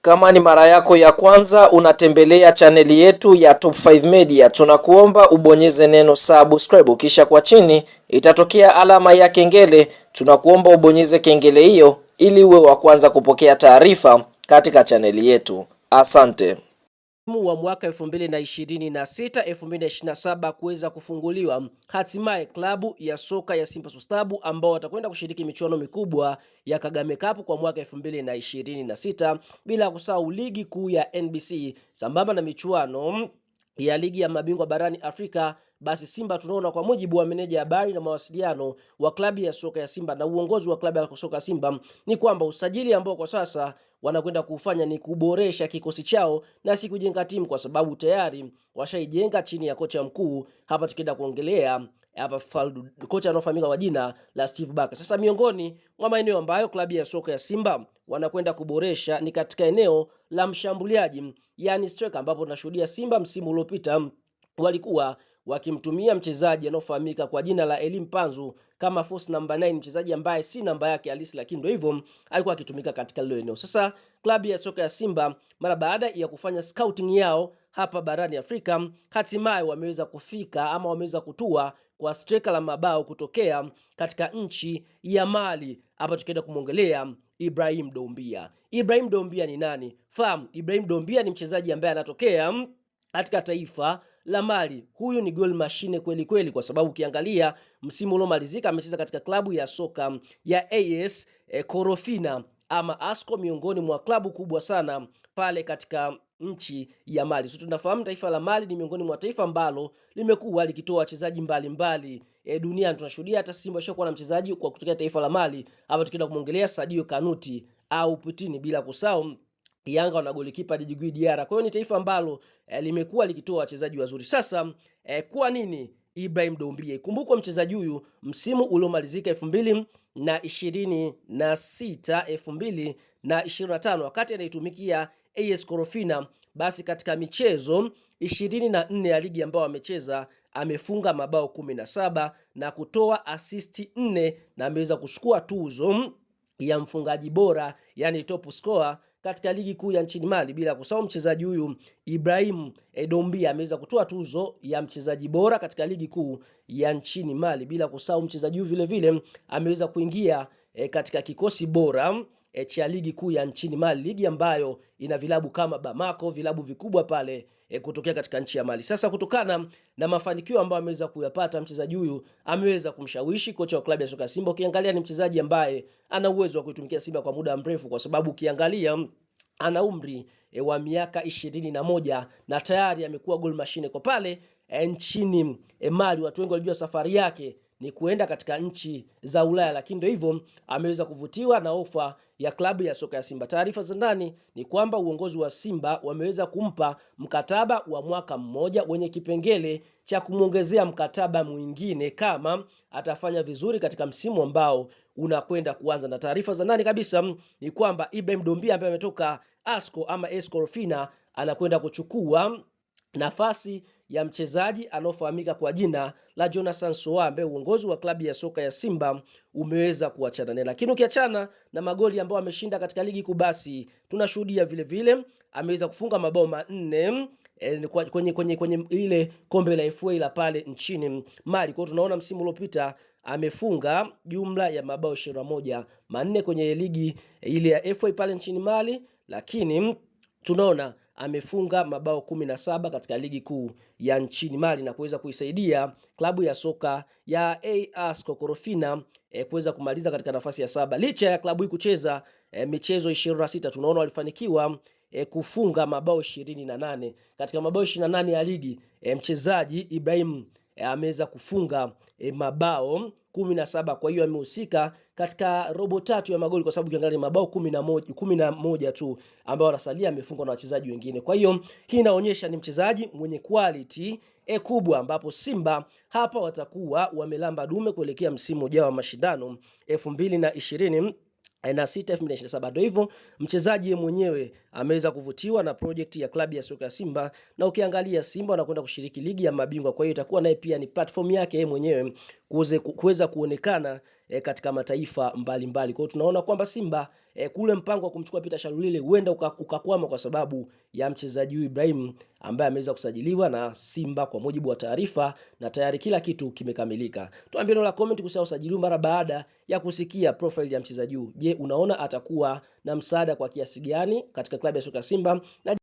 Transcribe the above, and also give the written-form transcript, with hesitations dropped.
Kama ni mara yako ya kwanza unatembelea chaneli yetu ya Top 5 Media, tunakuomba ubonyeze neno subscribe, kisha kwa chini itatokea alama ya kengele. Tunakuomba ubonyeze kengele hiyo ili uwe wa kwanza kupokea taarifa katika chaneli yetu. Asante. Wa mwaka 2026 2027 kuweza kufunguliwa, hatimaye klabu ya soka ya Simba Sports Club ambao watakwenda kushiriki michuano mikubwa ya Kagame Cup kwa mwaka 2026, bila kusahau ligi kuu ya NBC sambamba na michuano ya ligi ya mabingwa barani Afrika. Basi Simba tunaona kwa mujibu wa meneja habari na mawasiliano wa klabu ya soka ya Simba na uongozi wa klabu ya soka ya Simba ni kwamba usajili ambao kwa sasa wanakwenda kufanya ni kuboresha kikosi chao na si kujenga timu, kwa sababu tayari washaijenga chini ya kocha mkuu. Hapa tukienda kuongelea hapa kocha anaofahamika kwa jina la Steve Barker. Sasa miongoni mwa maeneo ambayo klabu ya soka ya Simba wanakwenda kuboresha ni katika eneo la mshambuliaji, yani striker, ambapo tunashuhudia Simba msimu uliopita walikuwa wakimtumia mchezaji anaofahamika kwa jina la Elim Panzu kama force number 9, mchezaji ambaye si namba yake halisi, lakini ndio hivyo alikuwa akitumika katika lile eneo. Sasa klabu ya soka ya Simba mara baada ya kufanya scouting yao hapa barani Afrika, hatimaye wameweza kufika ama wameweza kutua kwa striker la mabao kutokea katika nchi ya Mali. Hapa tukienda kumwongelea Ibrahim Doumbia. Ibrahim Doumbia ni nani? Fahamu, Ibrahim Doumbia ni mchezaji ambaye anatokea katika taifa la Mali. Huyu ni goal machine kweli kweli, kwa sababu ukiangalia msimu uliomalizika amecheza katika klabu ya soka ya AS Korofina ama ASCO, miongoni mwa klabu kubwa sana pale katika nchi ya Mali. So tunafahamu taifa la Mali ni miongoni mwa taifa ambalo limekuwa likitoa wachezaji mbalimbali duniani. Tunashuhudia hata Simba shakuwa na mchezaji kwa kutokea taifa la Mali. Hapa tukienda kumwongelea Sadio Kanuti au Putini, bila kusahau Yanga wana golikipa Djigui Diarra. Kwa hiyo ni taifa ambalo limekuwa likitoa wachezaji wazuri. Sasa kwa nini Ibrahim Doumbia? Ikumbukwe mchezaji huyu msimu uliomalizika 2026 2025 wakati anaitumikia AS Korofina, basi katika michezo 24 ya ligi ambayo amecheza amefunga mabao 17 na kutoa assist 4 na ameweza kuchukua tuzo ya mfungaji bora, yani top scorer katika ligi kuu ya nchini Mali. Bila kusahau mchezaji huyu Ibrahim Doumbia ameweza kutoa tuzo ya mchezaji bora katika ligi kuu ya nchini Mali. Bila kusahau mchezaji huyu vile vile ameweza kuingia katika kikosi bora cha ligi kuu ya nchini Mali, ligi ambayo ina vilabu kama Bamako, vilabu vikubwa pale kutokea katika nchi ya Mali. Sasa kutokana na mafanikio ambayo ameweza kuyapata, mchezaji huyu ameweza kumshawishi kocha wa klabu ya soka Simba. Ukiangalia ni mchezaji ambaye ana uwezo wa kuitumikia Simba kwa muda mrefu, kwa sababu ukiangalia ana umri wa miaka 21 na tayari amekuwa goal machine kwa pale nchini Mali. Watu wengi walijua safari yake ni kuenda katika nchi za Ulaya, lakini ndio hivyo ameweza kuvutiwa na ofa ya klabu ya soka ya Simba. Taarifa za ndani ni kwamba uongozi wa Simba wameweza kumpa mkataba wa mwaka mmoja wenye kipengele cha kumwongezea mkataba mwingine kama atafanya vizuri katika msimu ambao unakwenda kuanza. Na taarifa za ndani kabisa ni kwamba Ibrahim Doumbia ambaye ametoka ASCO ama AS Korofina anakwenda kuchukua nafasi ya mchezaji anaofahamika kwa jina la Jonathan Soa ambaye uongozi wa klabu ya soka ya Simba umeweza kuachana naye. Lakini ukiachana na magoli ambayo ameshinda katika ligi kuu, basi tunashuhudia vile vile ameweza kufunga mabao 4 kwenye ile kombe la FA la pale nchini Mali. Kwa hiyo tunaona msimu uliopita amefunga jumla ya mabao 21, 4 kwenye ligi ile ya FA pale nchini Mali, lakini tunaona amefunga mabao 17 katika ligi kuu ya nchini Mali na kuweza kuisaidia klabu ya soka ya AS Korofina kuweza kumaliza katika nafasi ya 7. Licha ya klabu hii kucheza michezo 26, tunaona walifanikiwa kufunga mabao 28. Katika mabao 28 ya ligi mchezaji Ibrahim ameweza kufunga mabao 17. Kwa hiyo amehusika katika robo tatu ya magoli, kwa sababu ukiangalia mabao 11 tu ambao wanasalia amefungwa na wachezaji wengine. Kwa hiyo hii inaonyesha ni mchezaji mwenye quality kubwa, ambapo Simba hapa watakuwa wamelamba dume kuelekea msimu ujao wa mashindano 2026 2027. Ndio hivyo mchezaji mwenyewe ameweza kuvutiwa na project ya klabu ya soka ya Simba, na ukiangalia Simba wanakwenda kushiriki ligi ya mabingwa. Kwa hiyo itakuwa naye pia ni platform yake yeye mwenyewe kuweza kuonekana katika mataifa mbalimbali. Kwa hiyo tunaona kwamba Simba kule mpango wa kumchukua Peter Shalulile huenda ukakwama kwa sababu ya mchezaji huyu Ibrahim ambaye ameweza kusajiliwa na Simba kwa mujibu wa taarifa, na tayari kila kitu kimekamilika. Tuambie neno la comment kuhusu usajili mara baada ya kusikia profile ya mchezaji huyu. Je, unaona atakuwa na msaada kwa kiasi gani katika klabu ya soka Simba? Na